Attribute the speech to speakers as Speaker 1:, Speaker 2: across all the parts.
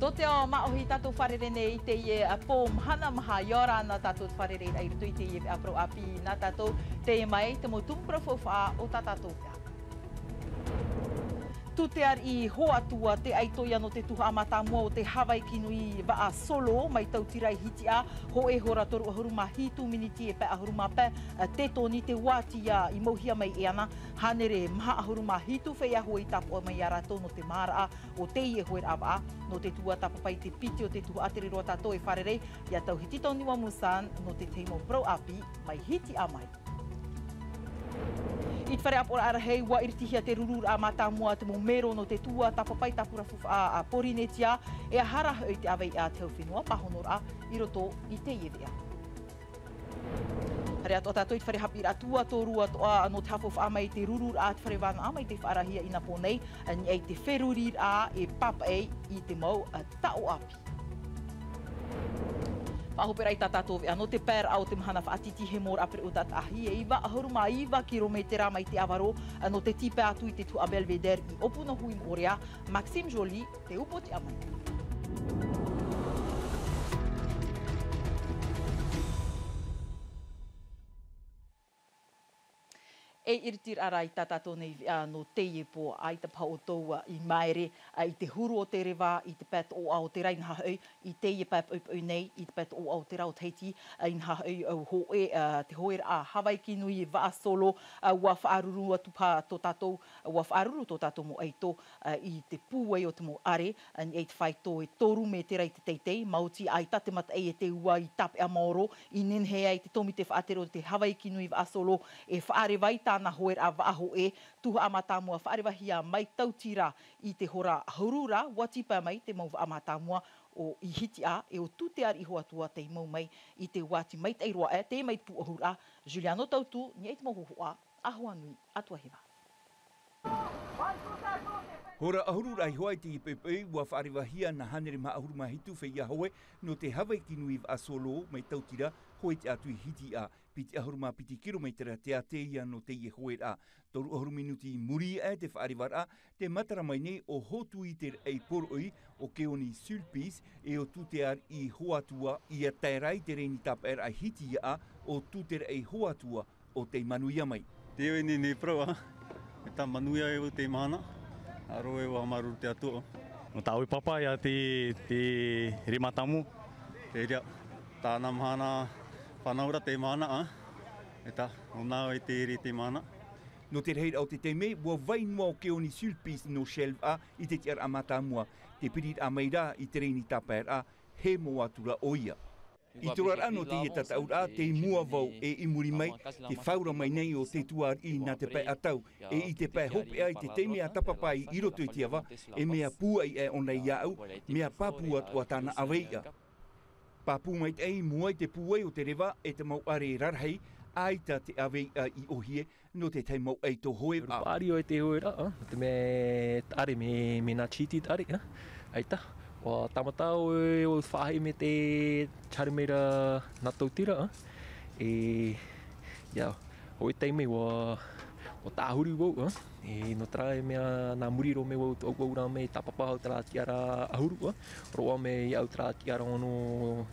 Speaker 1: Do te o maohi tātou wharere nei te ie a pō mahana maha i ora ana tātou wharere ai rutu i te ie a pro api nā tātou te mai te mo tumpra whawha o tā tātou pia. Tutear i hoatua te aitoia no te tuha amata mua o te Hawaii kinui waa solo mai tautirai hitia ho e hora toru ahuruma hitu miniti e pe ahuruma pe te toni te watia i mohia mai e ana hanere maha ahuruma hitu whea hoi tapu mai arato no te mara o te ie hoi rava no te tua tapapai te piti o te tuha atere roa tātou e wharerei ia tau hiti toni wa musan no te teimo pro api mai hiti a mai. I te whare apora ara hei wa iritihia te rurura a mata mua te mo mero no te tua tapapai tapura fufa a porinetia e a hara hoi te awei a teo whenua pahonora i roto i te iewea. Hare ato tātou i te whare hapi atua tō rua toa no te hafo wha mai te rurura a te whare wana mai te whaarahia ina pōnei ni ei te wherurir a e papa ei i te mau tau api. Pahoperai tā tātou vea no te pēr au te mahana whaatiti he mōr apere o tata ahi e iwa ahuruma iwa kilometera mai te awaro no te tipe atu i te tua Belvedere i opuna hui morea Maxime Jolie te upoti amai. E iritir ara i tātātou nei no tetepa ai te pao toua i maere i te huru o te rewa i te pat o au te rainha hau i tetepa au nei i te pat o au te rau teiti i nha au hoe te hoe a Hawaii kinui waa solo wa whaaruru atu pa tō tātou wa whaaruru tō tātou mo eito i te pūwei o te mo are i te whai tō e toru me te rei te teitei mauti ai tate mata e te ua i tape a maoro i nenhe ai te tomi te whaatero te Hawaii kinui waa solo e whaare vai na hoer a waaho e tuha amata mua whaarewahia mai tautira i te hora haurura watipa mai te mau amata mua o i hiti a e o tutear i hoatua te mau mai i te wati mai teiroa e te mai pu ahura Juliano Tautu ni e te mau hoa ahua nui atua hewa.
Speaker 2: Hora ahurura i hoa te ipepe ua whaarewahia na hanere ma ahuruma hitu whea hoe no te Hawaii kinui a solo mai tautira hoi te atu i hiti a piti ahuruma piti kilometera te ateia no te ie hoe a. Toru ahuru minuti muri e te whaarewara te matara mai nei o hotu i te ei poroi o keoni sulpis e o tutear i hoatua i a tairai te reini tapaer a hiti a o tuter ei hoatua o te manuia mai.
Speaker 3: Te oi ni proa, e ta manuia e o te mahana. Aro e wa maru te atua. No ta oi papa ia te rimatamu. Te ria tāna mahana whanaura te mahana e ta ona e te ri te mahana.
Speaker 2: No te rei au te teime, ua vainua o keoni sulpis no shelf a i te tiara amata mua. Te pirit a meira i te reini tapaer a he mo atura oia. I turar ano te ietata ura te mua vau e imuri mai, te whaura mai nei o te tuar i nā te pai atau, e i te pai hope ai te teime a tapapai i roto i te awa, e mea pua i e onei iau, mea papu atua tāna aweia. Papu mai te ei mua i te puai o te rewa e te mau are rarhei, aita te aweia i ohie no te teimau ei tō hoe a.
Speaker 4: Pari o te hoe ra, te me tare me nā chiti tare, aita. O tamata o whahe me te charimera nā tautira e ia o teime o tāhuri wau e no trae mea nā muriro me wau tō waura me tapapa o tera tiara ahuru roa me iau tera tiara ono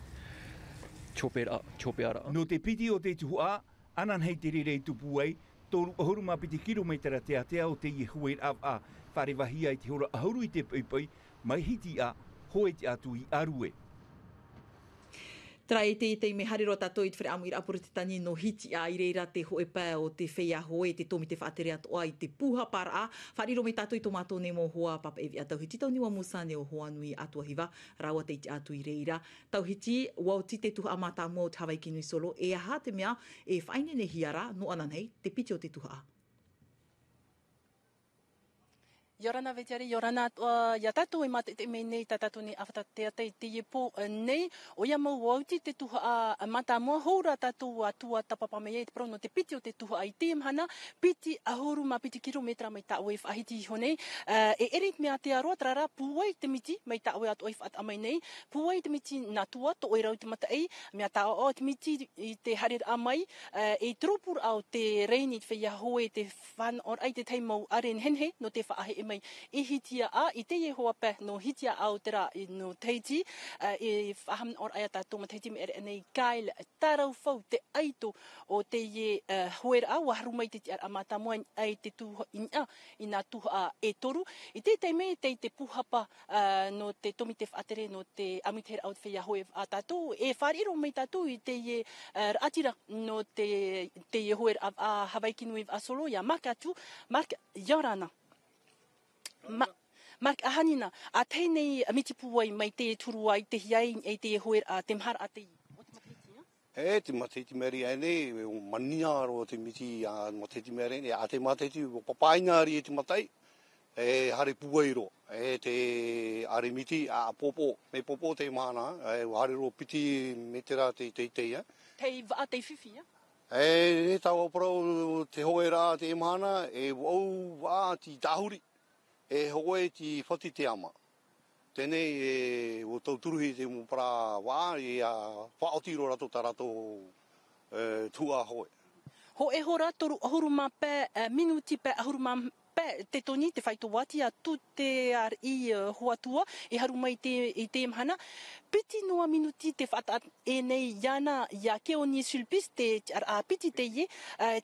Speaker 4: chope ara.
Speaker 2: No te piti o te tuhua anan hei te rerei tupu ai tōru ahuruma piti kilometera te atea o te i hue a wharewahia i te hora ahuru i te paipai mai hiti a hoi te atu i arue.
Speaker 1: Trai te me hariro tātou i te whare amu i rapura te tani no hiti a i reira te hoe pā o te whea hoe, te tomi te whaatere atoa i te puha para a. Whariro me tātou i tō mātou ne mo hoa papa evi a tauhiti tau niwa musane o hoa nui atua hiva, rawa te iti atu i reira. Tauhiti, wauti te tuha amata mua o te Hawaii kinui solo, e aha te mea e whaine ne hiara no ananhei te piti o te tuha a.
Speaker 5: Yorana vetiari, yorana ia tātou e mate te mei nei, tātou ni awhatatea te iepo nei, o ia mau wauti te tuha a mata mua, houra tātou atua tapapa mei e te prono te piti o te tuha i te mhana, piti ahuru ma piti kilometra mai ta oe whahiti iho nei, e erit mea te aroa, trara puai te miti, mai ta oe atu oe whaat amai nei, puai te miti nā tua, to oe rau te mata ei, mea ta o te miti i te harir amai, e tropur au te reini te whea hoe te whan or ai te teimau aren henhe, no te whaahe mai I hitia a I te hoa pe no hitia Aoteara I no teiti I whaham or ai tātou ma teiti me ere nei kaile tarau whau te aito o te hoera a waharu mai te te amata moa ai te tuha I nā tuha e toru. I te me te puhapa no te tomi te whaatere no te amitera au te whea hoe a tātou e whaariro mai tātou I te atira no te hoera a Hawaii nui a solo ia maka atu mark Yorana. Mark ahanina a teinei mitipu ai mai te turu ai te hiai e te hoera a te mahara a te
Speaker 6: E te matiti meri ai nei, o mania ro te miti a matiti meri nei, a te matiti o papaina ari e te matai, e hare puairo, e te are miti a popo, me popo te mana, e hare ro piti metera te ia.
Speaker 5: Te vaa te whiwhi, ia?
Speaker 6: E tau pro te hoera te mana, e wau waa ti tahuri, e hoe ti whati te ama. Tēnei o tau turuhi te mupara wā I a whaotiro rato ta rato tua hoe.
Speaker 5: Ho e hora toru ahuruma pe minuti pe ahuruma pe te toni te whaito wati a tu te ar I huatua e haruma I te mahana. Piti noa minuti te whata e nei iana ia keo ni sulpis te a piti te ye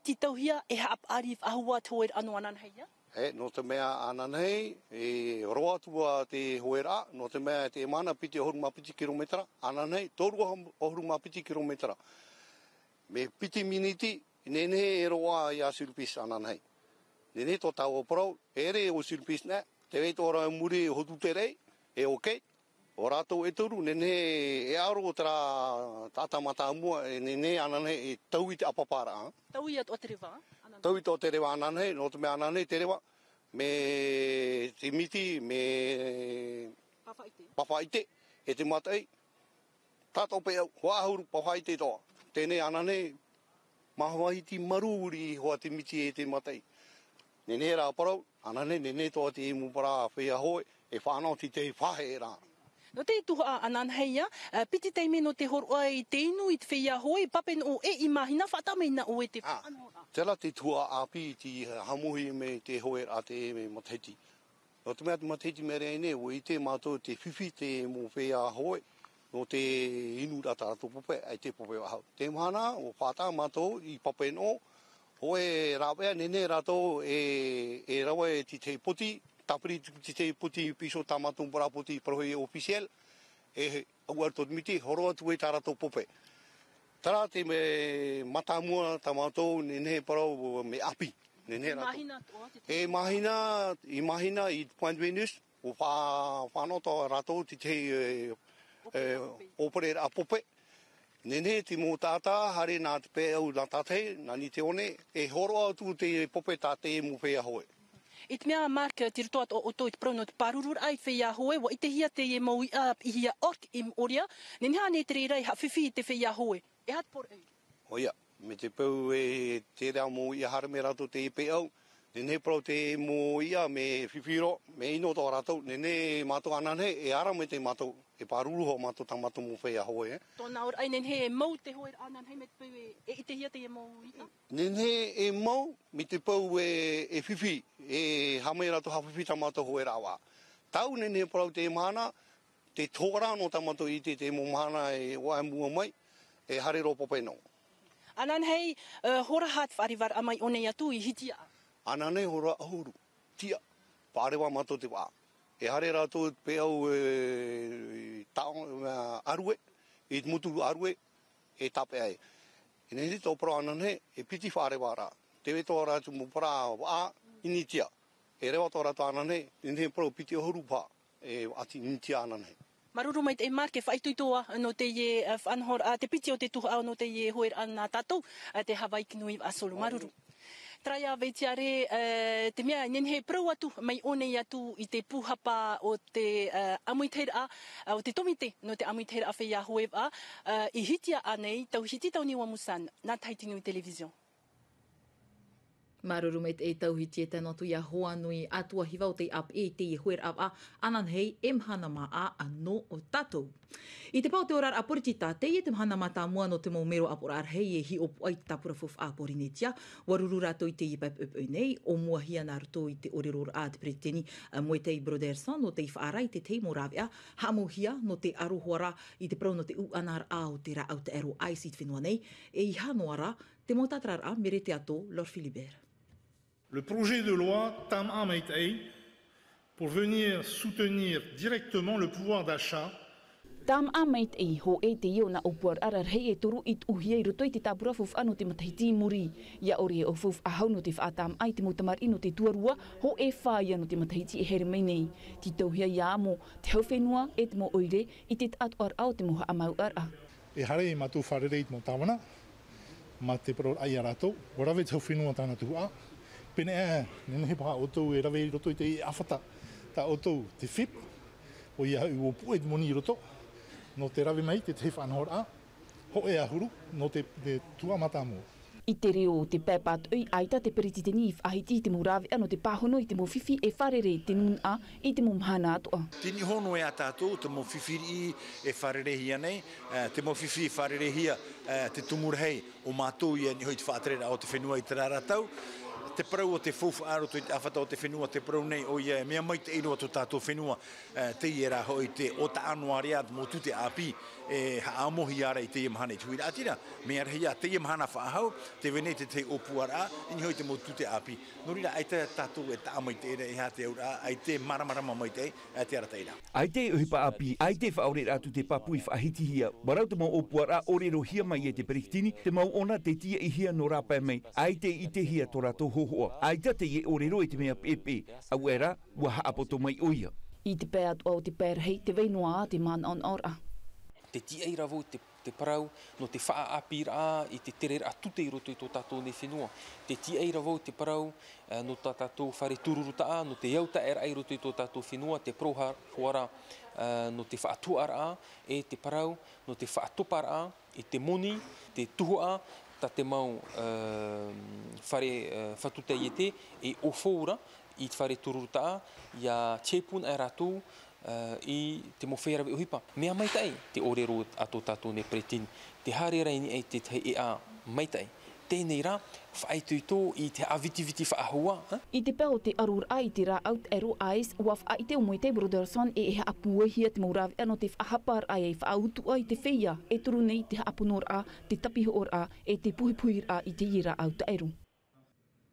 Speaker 5: ti tauhia e hap arif ahua toer anu anan heia.
Speaker 6: No te mea ananei, e roa tua te hoera, no te mea te mana piti ahuruma piti kilometera, ananei, toru ahuruma piti kilometera. Me piti miniti, nene e roa I a sulpis ananei. Nene to tau o parau, ere o sulpis ne, te rei tōra muri hotu te rei, e okei. O rātou e toru, nene e aro o tera tata mata mua, e nene ananei e tau I te apapara.
Speaker 5: Tau I at o te rewa?
Speaker 6: Tau I tō te rewa ananei, no te mea ananei te rewa, me te miti, me pawhaite, e te matai, tātou pe au, wāhuru pawhaite toa. Tēnei ananei, mahawahiti maruri hoa te miti e te matai. Nene rā parau, ananei, nene toa te mupara whea hoe, e whanau ti te whahe rā.
Speaker 5: No te tuha anan heia, piti teime no te horua I te inu I te whea hoi, papen o e I mahina, whatameina o e te whanau.
Speaker 6: Tēra te tua api ti hamuhi me te hoe a te mateti. No te mea te mateti me rei ne, o I te mātou te whiwhi te mo whea hoi, no te inu rata rato pope, ai te pope wahau. Te mahana, o whata mātou I pape no, hoe rāwea nene rato e rawa e te poti, tapiri te puti piso tamatu para puti prohe officiel e auar tot miti horo tu e tarato pope tara te me matamua tamato nene pro me api nene rato e imagina I point venus o fa no to rato te opere a pope nene ti mo tata hare na pe au na tate nani te one e horo tu te pope tate mo fe hoe.
Speaker 5: I te mea mark te rutoa o toi te prono te parurur ai whea hoe, wa I te hia te mau I hia ork I oria, nene hane te rei ha whiwhi I te whea hoe. E hat por ei?
Speaker 6: Oia, me te pau e te rea mo I harame rato te I pe au, nene pro te mo ia me whiwhiro, me ino tō rato, nene mātou anane e ara me te mātou, e paruru ho mātou ta mātou mo whea hoe.
Speaker 5: Tōna ora ai nene he mau te hoe anan hei me te pau e te hia te mau ia?
Speaker 6: Nene e mau, me te pau e whiwhi, e hame rato hawhiwhi ta mātou hoe rawa. Tau nene pro te mana, te tōra no ta mātou I te mo mana e oa mua mai, e hare ro pope no.
Speaker 5: Anan hei hora hat whariwar amai one atu I hitia?
Speaker 6: Anane hora ahuru, tia, pārewa mātou te wā. E hare rātou pe au arue, e mutu arue, e tape ai. E nene tō pro anane, e piti whārewa rā. Tewe tō rātou mupara wā, ini tia. E rewa tō rātou anane, nene pro piti ahuru pā, e ati ini tia anane.
Speaker 5: Maruru mai te e marke whaituitoa no te ye whanhor, te piti o te tuha au no te ye hoer ana tātou, te Hawaii nui a solo. Maruru. Traia veitiare, te mea nene he prau atu mai one atu I te puhapa o te amuitera, o te tomite no te amuitera whea hoewa, I hitia anei, tau hiti tau niwa musan, nā Tahiti Nui Television.
Speaker 1: Maruru me te tauhiti e tēnā tu ia hoa nui atua hiwa o te ap e te hoer ap a anan hei e mahana maha anō o tatou. I te pau te orar a poritita te i te mahana mata mua no te maumero ap orar hei e hi opu ai tapura fof a porinetia. Waruru rato i te i pep nei o mua hia nā ruto i te oreror a te preteni moe te i Broderson no te i whaarai te teimo rawea hamu hia no te arohoara i te prau no te uanar a o te ra au te ero ai si te whenua nei e i hanoara te motatara mere te ato Lord Philibert.
Speaker 7: Le projet de loi TAM-A Meitei pour venir soutenir directement le pouvoir d'achat.
Speaker 8: TAM-A Meitei ho e te io na upuar arar hei e toru i uhia i roto i te tapura fof anu te matahiti muri. Ia ori e o fof ahau no te whaatam ai te mutamar ino te tuarua ho e whaia no te matahiti e here mai nei. Ti tauhia ia mo te hau whenua e te mo oire i te atu ar au te moha amau ara.
Speaker 7: E hare i matu wharereit mo tawana, ma te paror ai arato, o rawe te hau whenua tāna tua. Pene nene he paha otou e rawe i roto i te awhata ta otou te whip o ia hau o pua i te moni i roto no te rawe mai te te whanhor a ho e ahuru no te tua mata mo.
Speaker 8: I te reo te pēpat ui aita te periti te ni whahiti i te murawe ano te pahono i te mo whiwhi e wharere te nun a i te mo mahana atua.
Speaker 9: Tini hono e a tātou te mo whiwhi i e wharere hia nei, te mo whiwhi i wharere hia te tumurhei o mātou i ni hoi te whaaterera o te whenua i te raratau. Te parau o te fofu aro te awhata o te whenua, te parau nei o ia mea mai te ino atu tātou whenua te iera hoi te o ta anuarea mo tu te api e ha amohi ara i te mahana i tuira atira. Mea rehia te mahana whaahau, te wene te opuara i hoi te mo tu te api. Norira ai te tātou e ta amai te ere e ha te aura, ai te maramarama mai te ara teira.
Speaker 2: Ai te uhipa api, ai te whaore atu te papu i whahiti hia. Warau te mau opuara orero hia mai e te periktini, te mau ona te tia i hia no rapa mai. Ai te i te hia to rato hohoa. Ai te i e orero i te mea pepe, au era, ua haapoto mai uia.
Speaker 8: I te pēa atu au te pērhei te weinua a te mana on ora.
Speaker 4: Te tia i ravo te parau no te wha apira i te tere atute i roto i tō tātou nei whenua. Te tia i ravo te parau no tā tātou whare tururuta a, no te iauta era i roto i tō tātou whenua, te prohara no te whaatuara a, e te parau no te whaatopara a, e te moni, te tuhua, ta te mau whare whatuta i te, e o fōura i te whare tururuta a, ia chepun e rātou, i te mo whera uhipa. Mea maitai te orero ato tātou ne pretini. Te hare reini ei te tei e a maitai. Tēnei rā, whaetu i tō i te awiti-viti whaahua.
Speaker 8: I te pēo te arur ai te rā out ero ais, ua whaite o moe te Broderson e he apuehia te maurawe ano te whahapar ai e whaautu ai te whia. E turu nei te haapunor a, te tapihoor a, e te puhipuhir a i te ira out ero.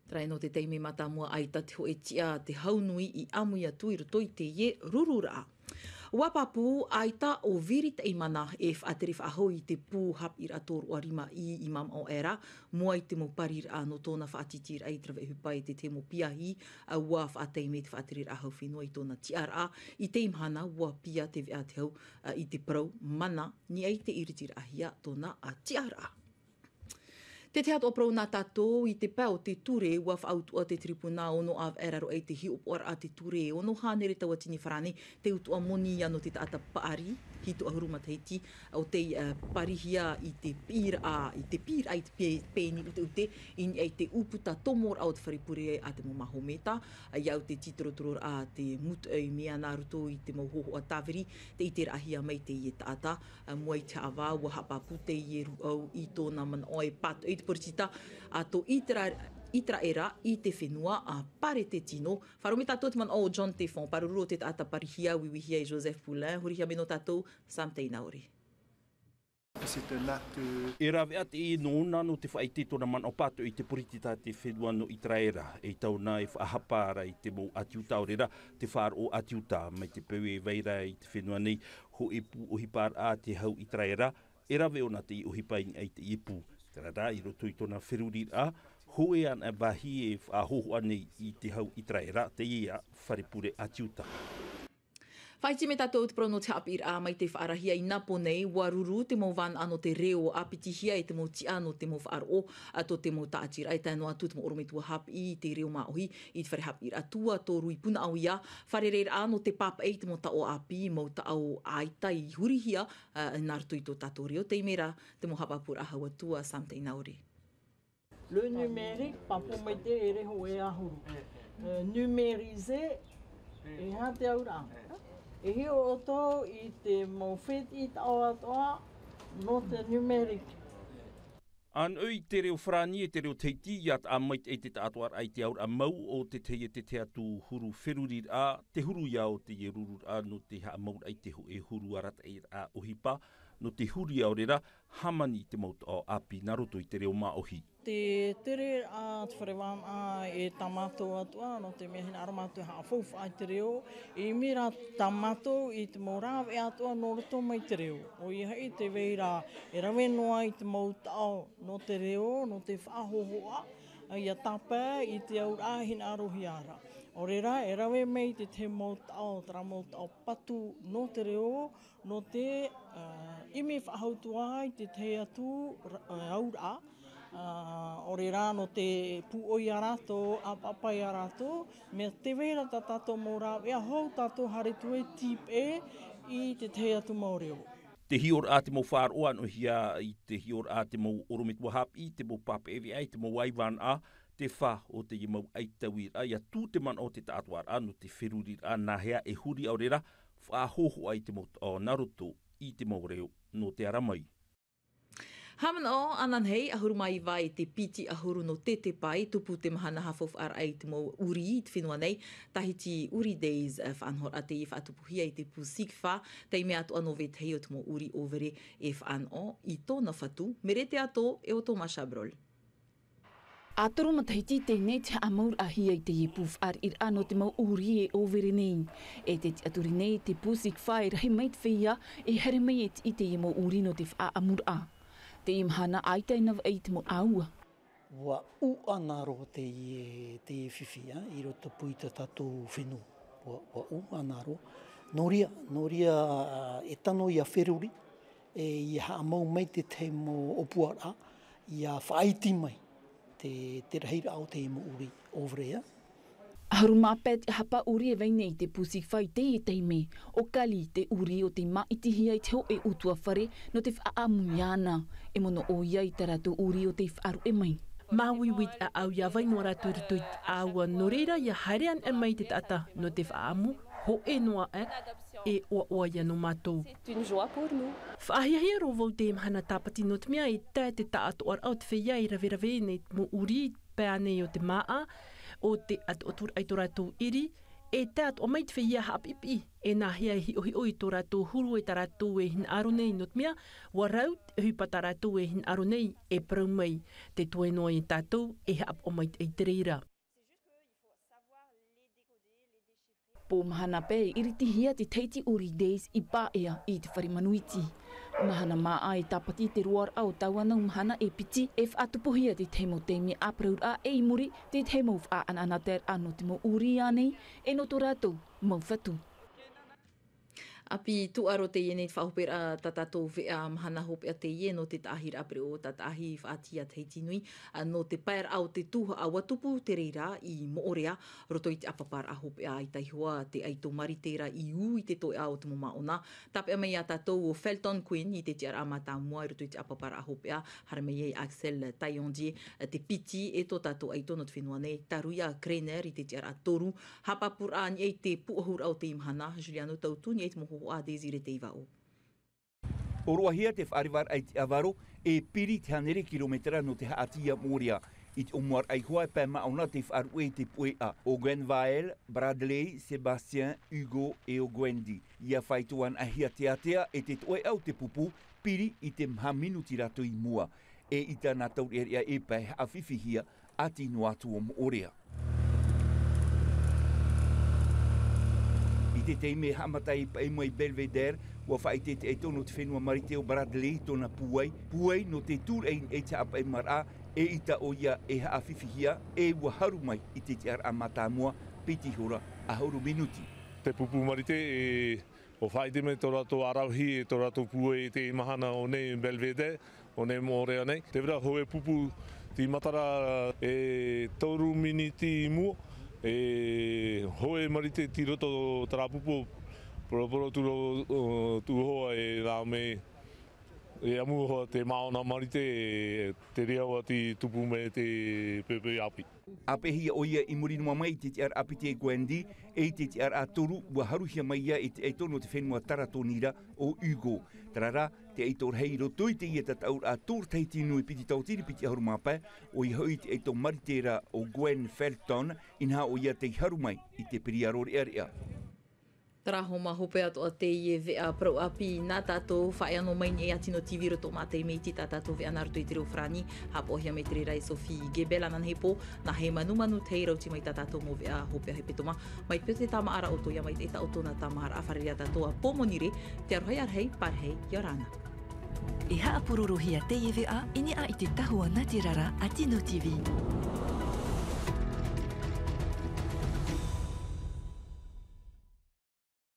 Speaker 1: Trai no te teimi mata mua ai tati ho e tia te haunui i amuia tui roto i te ie rurura. Wapapu aita o virita i mana e whaateri whaahau i te pū hap i ratoru o rima i imam o era, mua i te mo parir a no tōna whaatitir ai trawe hupai te te mo piahi, a ua whaatei me te whaateri ahau whenua i tōna tiara, i te imhana ua pia te vea te hau i te prau mana, ni ai te iritir ahia tōna a tiara. Te te ato prau nā tātou i te pēo te ture ua whaautua te tribuna ono av eraro ei te hi opoar a te ture ono hānere taua tini wharane te utua moni ano te taata paari hito ahuruma teiti o te parihia i te pīr ai te pēni ute in ei te uputa tomor au te wharipure a te mo mahometa iau te titorotoro a te mutau mea nā ruto i te mo hoho a tawiri te i te rahia mai te i e taata mua i te awa ua hapa pute i e ruau i tōna man oe pato i te poritita a tō itra era i te whenua a pare te tino. Wharomi tātou te man o John Tefon, parururo te taata parihia, wiwihia i Joseph Poulain, hurihia meno tātou, Samtei Naori.
Speaker 10: E rawe ate i nōna no te whaiti tōna man o pato i te poritita te whenua no itra era, e tauna e whaahapara i te mo atiuta orera, te whaar o atiuta, mai te pewe veira i te whenua nei, ho e pu ohipar a te hau itra era, e rawe ona te i ohipaini ai te ipu. Rara i roto i tōna whiruri a, hoe ana wahi e ahoho ane i te hau i traera, te ia wharepure atiuta.
Speaker 1: Whaiti me tātou te prono te apir a mai te whaarahia i napo nei, waruru te mo van ano te reo apitihia e te mo ti ano te mo whaaro ato te mo tātira e tēnō atu te mo orometua hap i te reo maohi i te whare hapir atua tō rui puna au ia, whare reira ano te papa e te mo tao api mo tao aita i hurihia nā ruto i tō tātou reo, te imera te mo hapapura ahau atua Samtei Naori.
Speaker 11: Le numérique, papo mai te ere ho e ahuru. Numériser, e ha te aura. E hi o to I te mawhit I te awa no te numérique.
Speaker 10: An ui te reo whrani e te reo teiti iat a mait e te tātuar ai te aur a mau o te te atu huru whirurir a te huru iau te i rurur a no te ha maur ai te e huru arat e a ohipa no te huri au rera hamani te maut o api naroto I te reo maohi.
Speaker 11: Te tere a te wharewam a e tamato atua no te mehina aramatu ha fofu ai te reo e mira tamato I te morawe e atua no roto mai te reo. O I hei te veira e rawe noa I te mautao no te reo no te whaahohoa I a tapa I te aura hina arohi ara. O rera e rawe mei te mautao tara mautao patu no te reo no te imi whahautua I te atu aura. O re rā no te puoi a rato, a papai a rato, me te vera ta tato mō rā, ea hou tato hare tue tip I te atu maureo.
Speaker 10: Te hior a te mau whaaroa no hia I te hior a te mau orometua hapi, te mau papa evi ai, te mau waiwan a, te wha o te i mau aitawir a, ia tū te man o te tātuar a, no te whirurir a, nā hea e huri au rera, whaahoho ai te mau o naroto I te mau reo no te aramai.
Speaker 1: Hamana o anan hei ahuru mai vai te piti ahuru no tetepa I tupu te mahana hafof ar ai te mo uri te whenua nei tahiti uri days whanhor a te I whaatupuhia I te pusikwha tei mea atu anō ve tei o te mo uri overe e whano I tōna whatu mere te ato e o tō mashabrol.
Speaker 8: A toro matahiti tēnei te amaur a hia I te puf ar ir ano te mau uri e overe nei. E te aturi nei te pusikwha e rahi mait whia e here mai I te mau uri no te wha amur a. Te imhana aitaina ai te mo aua.
Speaker 12: Wa u ana ro te whiwhia I roto pui te tatou whenua. Wa u ana ro. Noria e tano I a wheruri, I ha mau mai te mo opuara, I a whaiti mai, te rahira au te mo uri ovrea.
Speaker 8: Haru mapet hapa uri e vaine I te pusik whai te I teime, o kali te uri o te maitihia I te ho e utua whare no te whaamuiana, e mono o ia I te ratu uri o te whaaru e mai.
Speaker 13: Mawiwit a au ia vai no ratu rutuit aua no reira ia harean e mai te tata no te whaamu, ho e noa e oa ia no mātou.
Speaker 14: C'est une joie pour nous.
Speaker 13: Whaahia ro vau te imhana tāpati no te mea I te tātu ar au te whia I rave nei mo uri pēa nei o te maa, o te atotur ai tō rātou iri, e te atu o mai te whia hapipi, e nā hea hi I tō rātou huru e tā rātou e hin aro nei not mea, wa raut e hupa tā rātou e hin aro nei e parau mai, te toe noa I tātou e hap o mai te reira.
Speaker 8: Po mahana pē iriti hia te teiti uri days I pā ea I te wharimanuiti. Mahana maa e tapati te ruar au tauana mahana e piti e whaatupuhia te teimo teimi apraur a e muri te teimo wha ananater ano te mo uri anei e no tō rātou mau whatu.
Speaker 1: Api tu aro te iene whahopera tatato vea mahana hopea te ieno te tahir apre o tatahi whaatia te nui no te pair au te tuha a watupu te reira I moorea roto I te apapar a hopea I taihua te aito maritera I u I te toe au te momaona. Tapea mai a tatou o Felton Queen I te tiara amata mua roto I te apapar a hopea hara mai ei Axel Taillondier te piti e to tatou aito no te whenua nei taruia Krener I te tiara toru hapapur a ni ei te puahur au te imhana Juliano Tautu ni ei te moho a Desire te iwao.
Speaker 2: O roahia te whaariwar ai te avaro e piri te hanere kilometera no te haatia Moria. I te omuar ai hoa e pēma auna te whaaru e te pue a. O Gwenvael, Bradley, Sebastien, Hugo e o Gwendi. Ia whaituan ahia te atea e te toe au te pupu piri I te mha minuti rato I mua. E I tāna taureria e pai a whiwhihia ati no atu o moorea. I te teime hamatai pa e mai Belvedere, wa whaite te tono te whenua mariteo Bradley tona puai. Puai no te tūr ein e te apa e mara e ita o ia e haa whiwhihia e waharu mai I te te ar a matamua piti hora a hauru minuti.
Speaker 15: Te pupu marite e o whaite me tō rato arauhi e tō rato puai te mahana o nei Belvedere, o nei Moorea nei. Te wera hoe pupu ti matara e tauru miniti I mua. E hoe marite ti roto tarapupo poroporo tu hoa e rā me E amu hoa te maona marite te reaua ti tupu me te pepe api.
Speaker 2: Apehi o ia I murinua mai te ar api te Gwendi, e te ar a toru ua haruhia mai ia e tono te whenua taratonira o Ugo. Tarara, te eitor hei roto I te ia tataur a tōr teiti nui piti tautiri piti harumape, o I hoi te eitor maritera o Gwen Felton, inha o ia te harumai I te piriarori area.
Speaker 14: Tara homa hope ato te ie vea prau api nā tātou whae anō mai e atino TV roto mātei mei ti tā tātou vea nāruto I te reo whrani hapohia me te rai Sophie Gebela nan hepo na he manu tei rauti mai tā tātou mō vea hope he petoma mai pio te tāma ara oto ia mai te ta oto nā tāma ara awharerea tātou a pōmonire te arohei arhei parhei Yorana.
Speaker 16: E haapurorohia te ie vea ini a I te tahua Nati Rara atino TV.